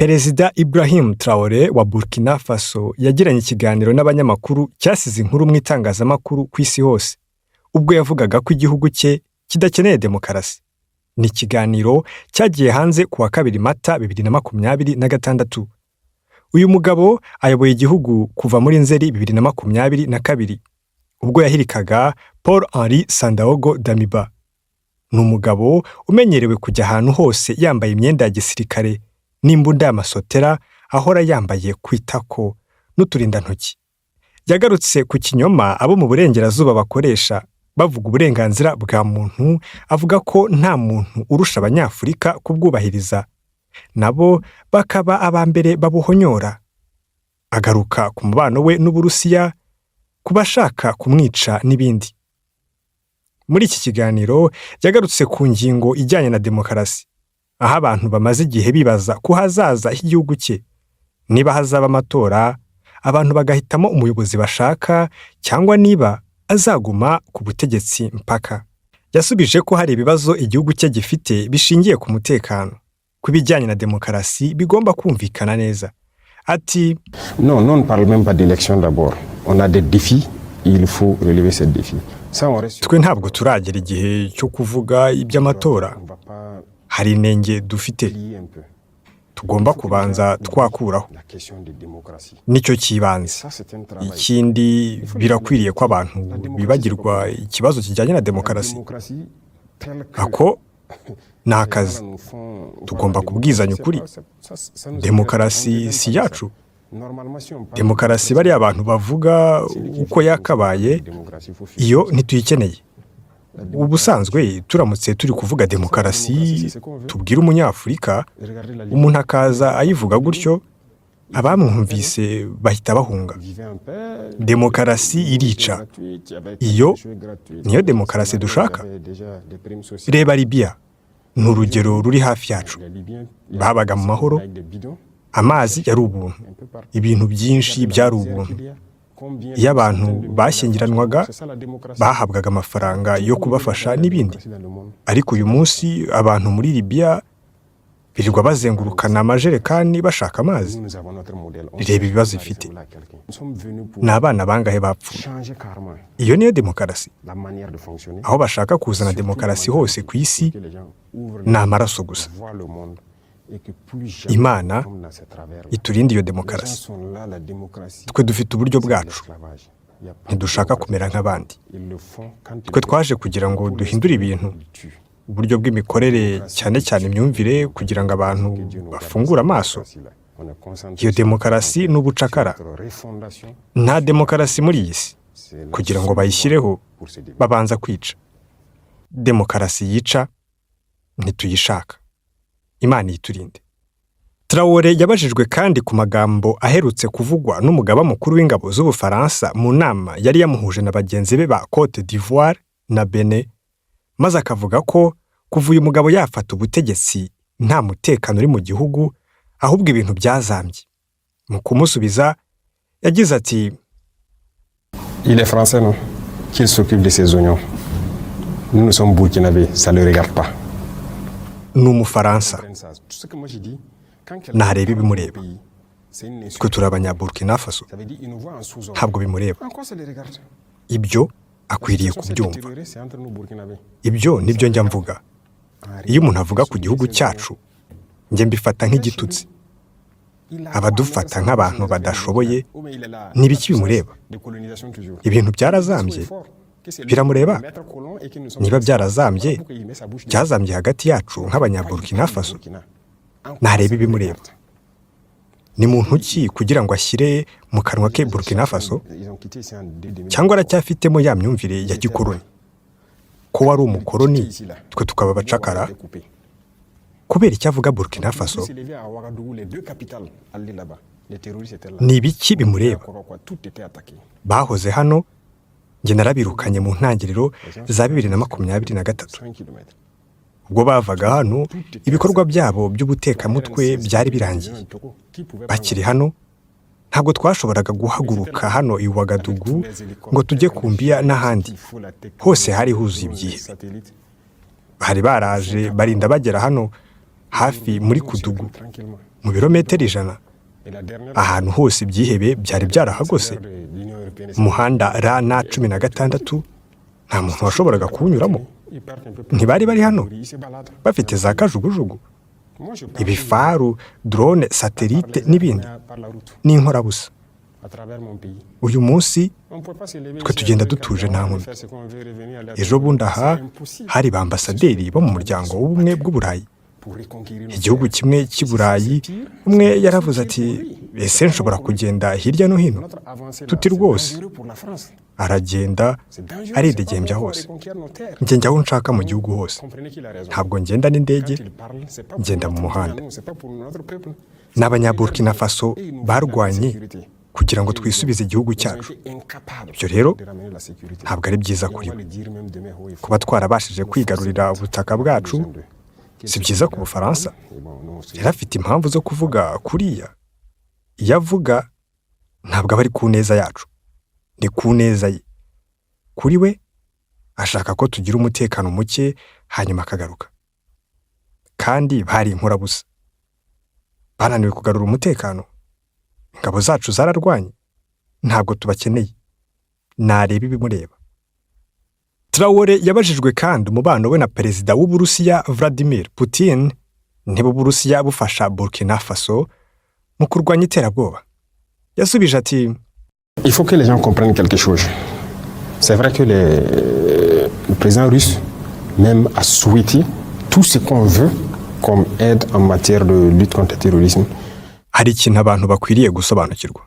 Perezida Ibrahim Traoré wa Burkina Faso yagiranye ikiganiro n'abanyamakuru cyasize inkuru mu itangazamakuru ku isi hose ubwo yavugaga ko igihugu cye kidakeneye demokarasi. Ni ikiganiro cyagiye hanze ku wa 2 Mata 2026. Uyu mugabo ayoboye igihugu kuva muri Nzeri 2022 ubwo yahirikaga Paul Henri Sandaogo Damiba. Ni umugabo umenyerewe kujya ahantu hose yambaye imyenda ya gisirikare n'imbunda y'amasotera ahora yambaye kwitako n'uturindantoki. Yagarutse ku kinyoma abo mu burengerazuba bakoresha bavuga uburenganzira bwa muntu, avuga ko nta muntu urusha abanyafurika kubwubahiriza, nabo bakaba abambere babuhonyora. Agaruka ku mubano we n'Uburusiya, kubashaka kumwica n'ibindi. Muri iki kiganiro yagarutse ku ngingo ijyanye na demokarasi, aho abantu bamaze igihe bibaza ko hazaza h'igihugu cye, niba hazaba amatora abantu bagahitamo umuyobozi bashaka cyangwa niba azaguma ku butegetsi mpaka. Yasubije ko hari ibibazo igihugu cye gifite bishingiye ku mutekano, kubijyanye na demokarasi bigomba kumvikana neza. Ati non, on ne parle même pas d'élection d'abord. On a des défis, il faut relever ces défis. Twe ntabwo turagera igihe cyo kuvuga iby'amatora. Hari inenge dufite tugomba kubanza twakuraho. Nicyo kibanze. Ikindi birakwiriye ko abantu bibagirwa ikibazo kijyanye na demokarasi. Ako ni akazi. Tugomba kubwizanya ukuri. Demokarasi si yacu. Demokarasi bari abantu bavuga uko yakabaye, iyo ntituyikeneye. Ubusanzwe turamutse turi kuvuga demokarasi, tubwira umunyafurika, umuntu akaza ayivuga gutyo, abamwumvise bahita bahunga. Demokarasi irica. Iyo niyo demokarasi dushaka. Reba Libya, ni urugero ruri hafi yacu. Babaga mu mahoro, amazi yari ubuntu, ibintu byinshi byari ubuntu. Iyo abantu bashyingiranwaga bahabwaga amafaranga yo kubafasha n'ibindi. Ariko uyu munsi abantu muri Libya birirwa bazengurukana amajerekani bashaka amazi. Reba ibibazo ifite. Ni abana bangahe bapfuye. Iyo niyo demokarasi. Aho bashaka kuzana demokarasi hose ku isi ni amaraso gusa. Imana iturinde iyo demokarasi. Twe dufite uburyo bwacu, ntidushaka kumera nk'abandi. Twe twaje kugira ngo duhindure ibintu, uburyo bw'imikorere, cyane cyane imyumvire, kugira ngo abantu bafungure amaso. Iyo demokarasi ni ubucakara. Nta demokarasi muri iyi si. Kugira ngo bayishyireho babanza kwica. Demokarasi yica ntituyishaka. Imana yiturinde. Traoré yabajijwe kandi ku magambo aherutse kuvugwa n'umugaba mukuru w'ingabo z'Ubufaransa mu nama yari yamuhuje na bagenzi be ba Côte d'Ivoire na Benin, maze akavuga ko kuva uyu mugabo yafata ubutegetsi nta mutekano uri mu gihugu, ahubwo ibintu byazambye. Mu kumusubiza yagize ati Il est français, non? Qu'il s'occupe de ses oignons. Nous sommes burkinabés, ça ne le regarde pas. Ni Umufaransa. Ntareba ibimureba. Twe turi abanyaburkina Faso. Ntabwo bimureba. Ibyo akwiriye kubyumva. Ibyo nibyo njya mvuga. Iyo umuntu avuga ku gihugu cyacu, njye mbifata nk'igitutsi. Abadufata nk'abantu badashoboye n'ibiki bimureba. Ibintu byarazambye. Biramureba. Niba byarazambye, byazambye hagati yacu nk'abanyaburkina Faso. Ntareba ibimureba. Ni muntu ki kugira ngo ashyire mu kanwa ke Burkina Faso? Cyangwa aracyafitemo ya myumvire ya gikoroni? Ko wari umukoroni, twe tukaba abacakara? Kubera icyo avuga Burkina Faso? Ni ibiki bimureba? Bahoze hano, njye narabirukanye mu ntangiriro za 2023. Ubwo bavaga hano, ibikorwa byabo by'ubutekamutwe byari birangiye. Bakiri hano, ntabwo twashoboraga guhaguruka hano i Ouagadougou ngo tujye Kumbia n'ahandi. Hose hari huzuye ibyihebe. Bari baraje barinda bagera hano hafi muri Kudugu. mu birometero 100. Ahantu hose ibyihebe byari byarahagose. Umuhanda RN 16 nta muntu washoboraga kuwunyuramo. Ntibari bari hano bafite za kajugujugu, ibifaru, drone, satelite n'ibindi. Ni inkorabusa. Uyu munsi twe tugenda dutuje nta nkomyi. Ejo bundi aha hari ba ambasaderi bo mu muryango w'ubumwe bw'Uburayi. Igihugu kimwe cy'i Burayi, umwe yaravuze ati ese nshobora kugenda hirya no hino? Tuti rwose. Aragenda aridegembya hose. Ngenda aho nshaka mu gihugu hose. Ntabwo ngenda n'indege, ngenda mu muhanda. N'Abanyaburkina Faso barwanye kugira ngo twisubize igihugu cyacu. Ibyo rero ntabwo ari byiza kuri bo. Kuba twarabashije kwigarurira ubutaka bwacu si byiza ku Bufaransa. Yari afite impamvu zo kuvuga kuriya. Iyo avuga ntabwo aba ari ku neza yacu, ni ku neza ye. Kuri we ashaka ko tugira umutekano muke hanyuma akagaruka. Kandi bari inkorabusa. Bananiwe kugarura umutekano. Ingabo zacu zararwanye. Ntabwo tubakeneye. Nareba ibimureba. Traoré yabajijwe kandi umubano we na perezida w'Uburusiya Vladimir Putin niba Uburusiya bufasha Burkina Faso mu kurwanya iterabwoba. Yasubije ati Il faut que les gens comprennent quelque chose. C'est vrai que le président russe même a souhaité tout ce qu'on veut comme aide en matière de lutte contre le terrorisme. Hari ikintu abantu bakwiriye gusobanukirwa.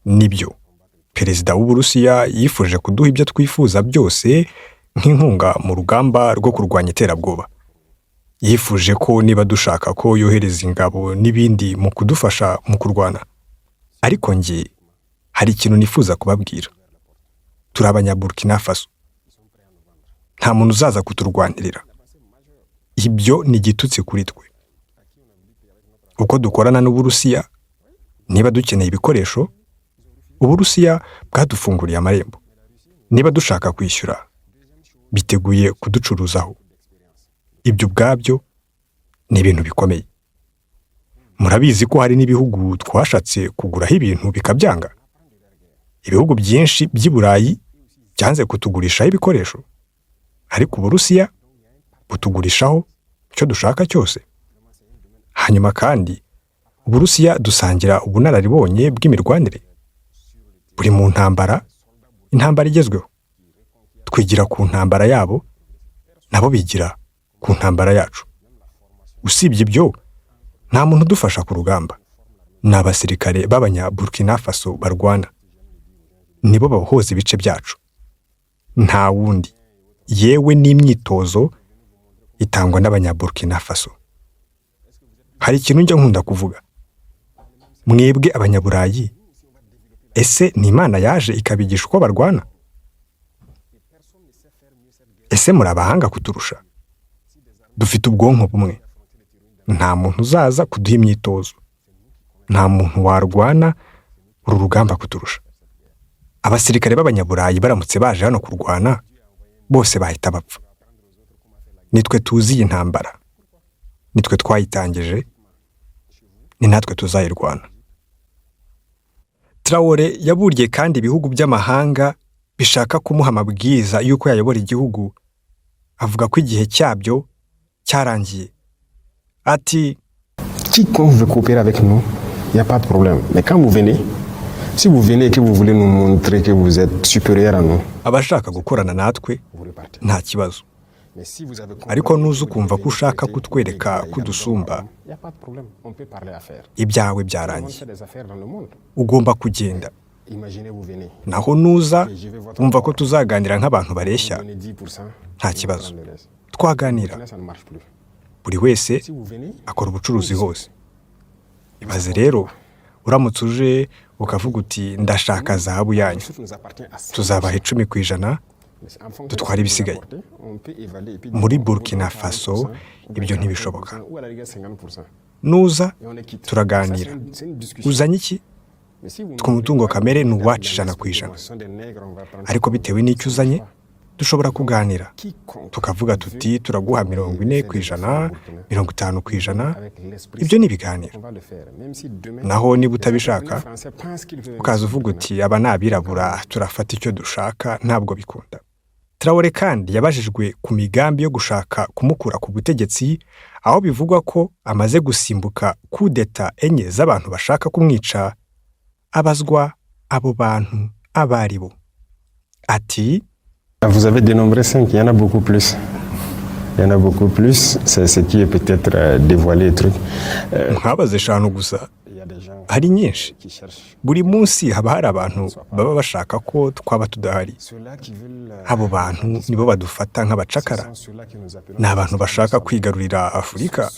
Nibyo. Perezida w'Uburusiya yifuje kuduha ibyo twifuza byose nk'inkunga mu rugamba rwo kurwanya iterabwoba. Yifuje ko niba dushaka ko yohereza ingabo n'ibindi mu kudufasha mu kurwana. Ariko nge hari ikintu nifuza kubabwira. Turi Abanyaburkina Faso. Nta muntu uzaza kuturwanirira. Ibyo ni igitutsi kuri twe. Uko dukorana n'Uburusiya, niba dukeneye ibikoresho, Uburusiya bwadufunguriye amarembo. Niba dushaka kwishyura, biteguye kuducuruzaho. Ibyo ubwabyo ni ibintu bikomeye. Murabizi ko hari n'ibihugu twashatse kuguraho ibintu bikabyanga. Ibihugu byinshi by'i Burayi byanze kutugurishaho ibikoresho. Ariko Uburusiya butugurishaho icyo dushaka cyose. Hanyuma kandi Uburusiya dusangira ubunararibonye bw'imirwanire. Buri mu ntambara, intambara igezweho. Twigira ku ntambara yabo, nabo bigira ku ntambara yacu. Usibye ibyo, nta muntu udufasha ku rugamba. Ni abasirikare b'Abanyaburkina Faso barwana. Nibo bahoza ibice byacu. Nta wundi. Yewe n'imyitozo itangwa n'Abanyaburkina Faso. Hari ikintu njya nkunda kuvuga. Mwebwe Abanyaburayi, ese ni Imana yaje ikabigisha uko barwana? Ese muri abahanga kuturusha? Dufite ubwonko bumwe. Nta muntu uzaza kuduha imyitozo. Nta muntu warwana uru rugamba kuturusha. Abasirikare b'Abanyaburayi baramutse baje hano kurwana, bose bahita bapfa. Nitwe tuzi iyi ntambara. Nitwe twayitangije, ni natwe tuzayirwana. Traoré yaburiye kandi ibihugu by'amahanga bishaka kumuha amabwiriza y'uko yayobora igihugu. Avuga ko igihe cyabyo cyarangiye. Ati Quiconque veut coopérer avec nous, il n'y a pas de problème. Mais quand vous venez, si vous venez et que vous voulez nous montrer que vous êtes supérieur à nous, abashaka gukorana natwe nta kibazo. Ariko nuza ukumva ko ushaka kutwereka kudusumba, ibyawe byarangiye. Ugomba kugenda. Naho nuza wumva ko tuzaganira nk'abantu bareshya, nta kibazo. Twaganira. Buri wese akora ubucuruzi hose. Ibaze rero, uramutse uje ukavuga uti ndashaka zahabu yanyu. Tuzabaha 10% dutwara ibisigaye. Muri Burkina Faso ibyo ntibishoboka. Nuza turaganira. Uzanye iki? Tw'umutungo kamere ni uwacu 100%. Ariko bitewe n'icyo uzanye, dushobora kuganira tukavuga tuti turaguha 40%, 50%, ibyo ni ibiganiro. Naho niba utabishaka ukaza uvuga uti aba ni abirabura turafata icyo dushaka, ntabwo bikunda. Traoré kandi yabajijwe ku migambi yo gushaka kumukura ku butegetsi, aho bivugwa ko amaze gusimbuka kudeta enye z'abantu bashaka kumwica. Abazwa abo bantu abaribo ati: Vous avez dénombré 5, il y en a beaucoup plus. Il y en a beaucoup plus, c'est ce qui est peut-être dévoilé truc. Nkabaze eshanu gusa, hari nyinshi. Buri munsi haba hari abantu baba bashaka ko twaba tudahari. Abo bantu nibo badufata nk'abacakara. Ni abantu bashaka kwigarurira Afurika,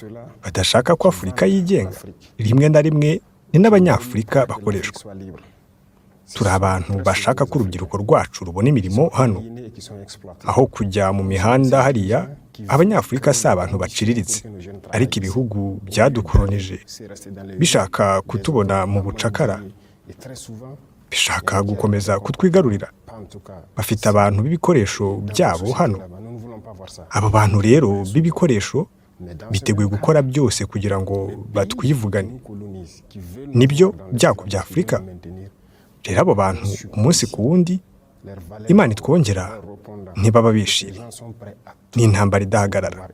badashaka ko Afurika yigenga. Rimwe na rimwe ni n'Abanyafurika bakoreshwa. Turi abantu bashaka ko urubyiruko rwacu rubona imirimo hano. Aho kujya mu mihanda hariya, Abanyafurika si abantu baciriritse, ariko ibihugu byadukolonije bishaka kutubona mu bucakara, bishaka gukomeza kutwigarurira. Bafite abantu b'ibikoresho byabo hano. Abo bantu rero b'ibikoresho biteguye gukora byose kugira ngo batwivugane. Nibyo byago bya Afurika. Rero abo bantu umunsi ku wundi Imana itwongera ntibaba bishimye. Ni intambara idahagarara.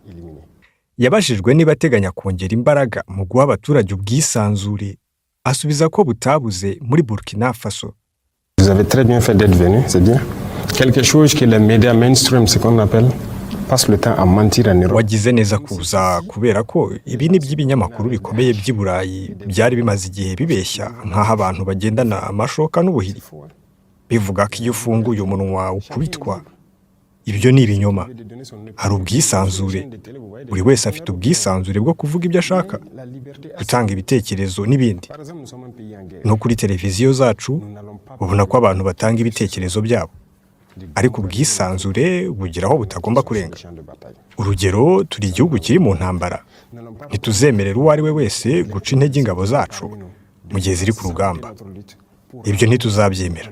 Yabajijwe niba ateganya kongera imbaraga mu guha abaturage ubwisanzure, asubiza ko butabuze muri Burkina Faso. Vous avez très bien fait d'être venu, c'est bien. Quelque chose que les médias mainstream, ce qu'on appelle, passe le temps à mentir en Europe. Wagize neza kuza kubera ko ibi ni by'ibinyamakuru bikomeye by'i Burayi byari bimaze igihe bibeshya nk'aho abantu bagendana amashoka n'ubuhiri. Bivuga ko iyo ufunguye umunwa ukubitwa. Ibyo ni ibinyoma. Hari ubwisanzure. Buri wese afite ubwisanzure bwo kuvuga ibyo ashaka, gutanga ibitekerezo n'ibindi. No kuri televiziyo zacu ubona ko abantu batanga ibitekerezo byabo. Ariko ubwisanzure bugira aho butagomba kurenga. Urugero, turi igihugu kiri mu ntambara. Ntituzemerera uwo ari we wese guca intege ingabo zacu mu gihe ziri ku rugamba. Ibyo ntituzabyemera.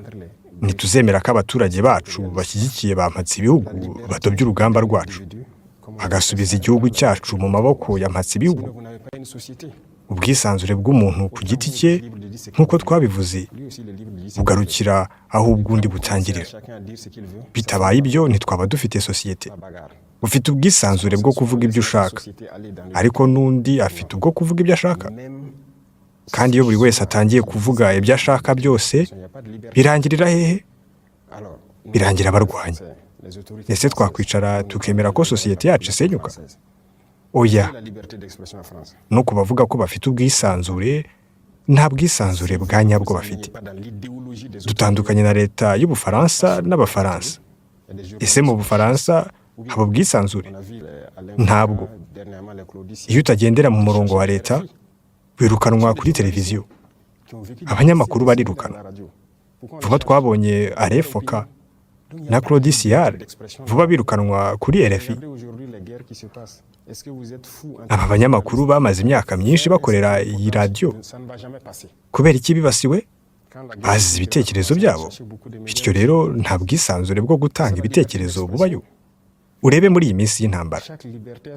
Ntituzemera ko abaturage bacu bashyigikiye bampatse ibihugu badobye urugamba rwacu, agasubiza igihugu cyacu mu maboko ya mpatse ibihugu. Ubwisanzure bw'umuntu ku giti cye, nk'uko twabivuze, bugarukira aho ubwundi butangirira. Bitabaye ibyo ntitwaba dufite sosiyete. Ufite ubwisanzure bwo kuvuga ibyo ushaka, ariko n'undi afite ubwo kuvuga ibyo ashaka. Kandi iyo buri wese atangiye kuvuga ibyo ashaka byose, birangirira hehe? Birangira abarwanya. Ese twakwicara tukemera ko sosiyete yacu isenyuka? Oya. No kubavuga ko bafite ubwisanzure, nta bwisanzure bwa nyabwo bafite. Dutandukanye na leta y'Ubufaransa n'Abafaransa. Ese mu Bufaransa haba ubwisanzure? Ntabwo. Iyo utagendera mu murongo wa leta, wirukanwa kuri televiziyo. Abanyamakuru barirukana. Vuba twabonye Arefoka na Claude Siard, vuba birukanwa kuri RFI. Aba banyamakuru bamaze imyaka myinshi bakorera iyi radiyo. Kubera iki bibasiwe? Bazize ibitekerezo byabo. Bityo rero nta bwisanzure bwo gutanga ibitekerezo bubayo. Urebe muri iyi minsi y'intambara.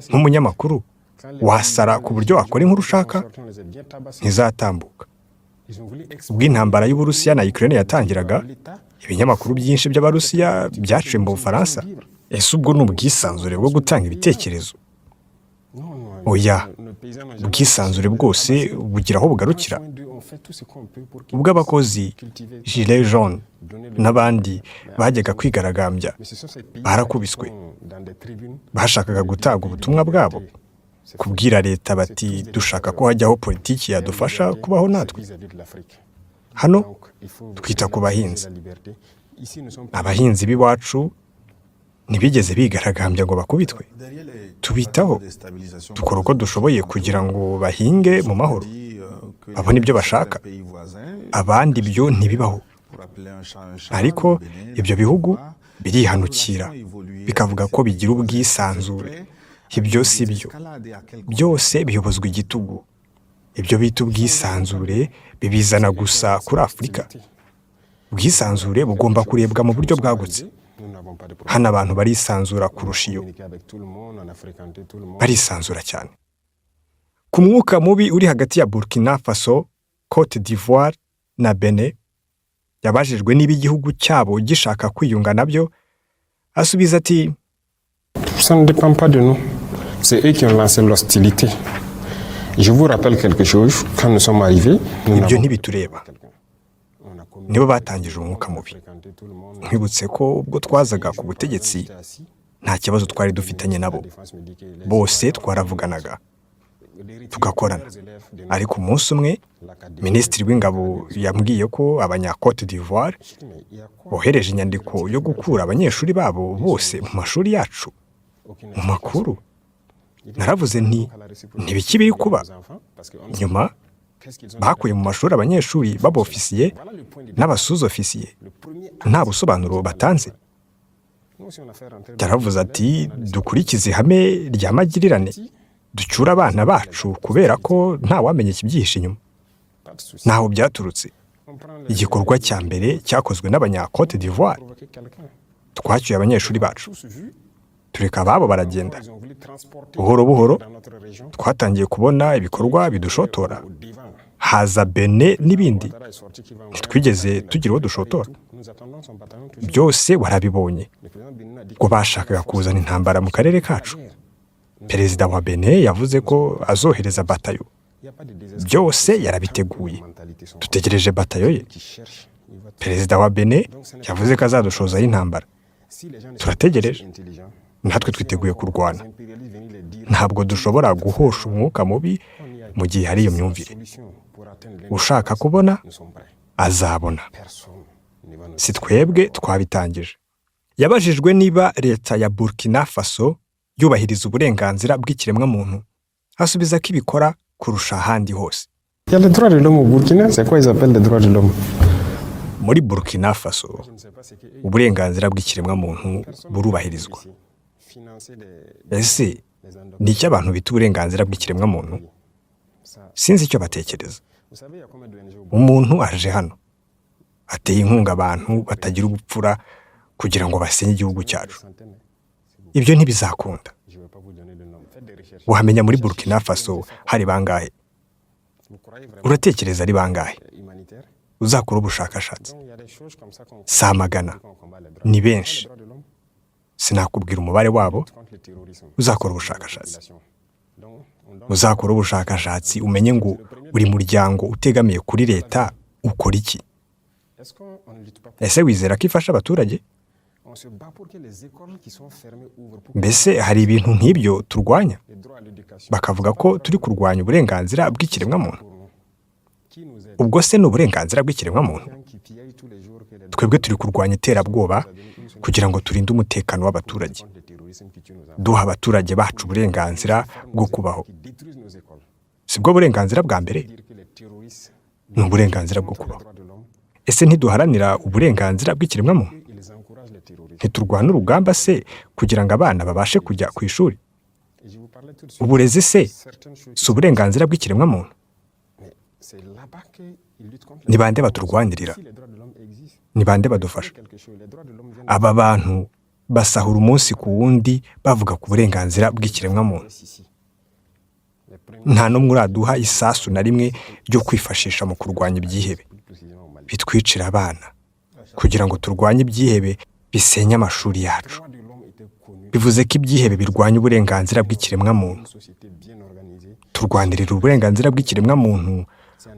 Nk'umunyamakuru wasara ku buryo wakora inkuru ushaka, ntizatambuka. Ubwo intambara y'Uburusiya na Ukraine yatangiraga, ibinyamakuru byinshi by'Abarusiya byaciye mu Bufaransa. Ese ubwo ni ubwisanzure bwo gutanga ibitekerezo? Oya. Ubwisanzure bwose bugira aho bugarukira. Ubwo abakozi Gilets jaunes n'abandi bajyaga kwigaragambya, barakubiswe. Bashakaga gutanga ubutumwa bwabo, kubwira leta bati dushaka ko hajyaho politiki yadufasha kubaho natwe. Hano twita ku bahinzi. Abahinzi b'iwacu ntibigeze bigaragambya ngo bakubitwe. Tubitaho, dukora uko dushoboye kugira ngo bahinge mu mahoro, babone ibyo bashaka. Abandi byo ntibibaho. Ariko ibyo bihugu birihanukira, bikavuga ko bigira ubwisanzure. Ibyo si byo. Byose biyobozwa igitugu. Ibyo bita ubwisanzure bibizana gusa kuri Afurika. Ubwisanzure bugomba kurebwa mu buryo bwagutse. hano abantu barisanzura kurusha iyo, barisanzura cyane. Ku mwuka mubi uri hagati ya Burkina Faso, Cote d'Ivoire na Benin, yabajijwe niba igihugu cyabo gishaka kwiyunga nabyo, asubiza ati Ça ne dépend pas de nous. C'est eux qui ont lancé l'hostilité. Je vous rappelle quelque chose, quand nous sommes arrivés, ibyo ntibitureba, nibo batangije umwuka mubi. Nkwibutse ko ubwo twazaga ku butegetsi nta kibazo twari dufitanye nabo, bose twaravuganaga tugakorana. Ariko umunsi umwe minisitiri w'ingabo yambwiye ko abanya-Cote d'Ivoire bohereje inyandiko yo gukura abanyeshuri babo bose mu mashuri yacu, mu makuru. Naravuze nti ntibiki biri kuba. Nyuma bakuye mu mashuri abanyeshuri b'abofisiye n'abasuzofisiye nta busobanuro batanze. Yaravuze ati dukurikize ihame rya magirirane, ducyura abana bacu kubera ko nta wamenye ikibyihishe inyuma. Naho byaturutse. Igikorwa cya mbere cyakozwe n'abanya-Cote d'Ivoire, twacyuye abanyeshuri bacu, tureka ababo baragenda. Buhoro buhoro twatangiye kubona ibikorwa bidushotora, haza Benin n'ibindi, ntitwigeze tugira uwo dushotora. Byose warabibonye ngo bashakaga kuzana intambara mu karere kacu. Perezida wa Benin yavuze ko azohereza batayo, byose yarabiteguye, dutegereje batayo ye. Perezida wa Benin yavuze ko azadushozaho intambara, turategereje, natwe twiteguye kurwana. Ntabwo dushobora guhosha umwuka mubi mu gihe hari iyo myumvire. Ushaka kubona azabona, si twebwe twabitangije. Yabajijwe niba leta ya Burkina Faso yubahiriza uburenganzira bw'ikiremwamuntu, asubiza ko ibikora kurusha ahandi hose. Il y a les droits de l'homme au Burkina, c'est quoi ils appellent les droits de l'homme? Muri Burkina Faso uburenganzira bw'ikiremwamuntu burubahirizwa. Ese ni icyo abantu bita uburenganzira bw'ikiremwamuntu? Sinzi icyo batekereza. Umuntu aje hano ateye inkunga abantu batagira ubupfura kugira ngo basenye igihugu cyacu. Ibyo ntibizakunda. Uhamenya muri Burkina Faso hari bangahe? Uratekereza ari bangahe? Uzakora ubushakashatsi. Si amagana, ni benshi. Sinakubwira umubare wabo. Uzakora ubushakashatsi. Uzakora ubushakashatsi umenye ngo buri muryango utegamiye kuri leta ukora iki. Ese wizera ko ifasha abaturage? Mbese hari ibintu nk'ibyo turwanya? Bakavuga ko turi kurwanya uburenganzira bw'ikiremwamuntu. Ubwo se ni uburenganzira bw'ikiremwamuntu? Twebwe turi kurwanya iterabwoba kugira ngo turinde umutekano w'abaturage, duha abaturage bacu uburenganzira bwo kubaho. Sibwo burenganzira bwa mbere? Ni uburenganzira bwo kubaho. Ese ntiduharanira uburenganzira bw'ikiremwamuntu? Ntiturwana urugamba se kugira ngo abana babashe kujya ku ishuri? Uburezi se si uburenganzira bw'ikiremwamuntu? Ni bande baturwanirira? Ni bande badufasha? Aba bantu basahura umunsi ku wundi bavuga ku burenganzira bw'ikiremwamuntu. Nta n'umwe uraduha isasu na rimwe ryo kwifashisha mu kurwanya ibyihebe. Bitwicira abana kugira ngo turwanye ibyihebe bisenye amashuri yacu. Bivuze ko ibyihebe birwanya uburenganzira bw'ikiremwamuntu. Turwanirira uburenganzira bw'ikiremwamuntu,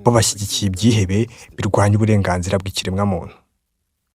bo bashyigikiye ibyihebe birwanya uburenganzira bw'ikiremwamuntu.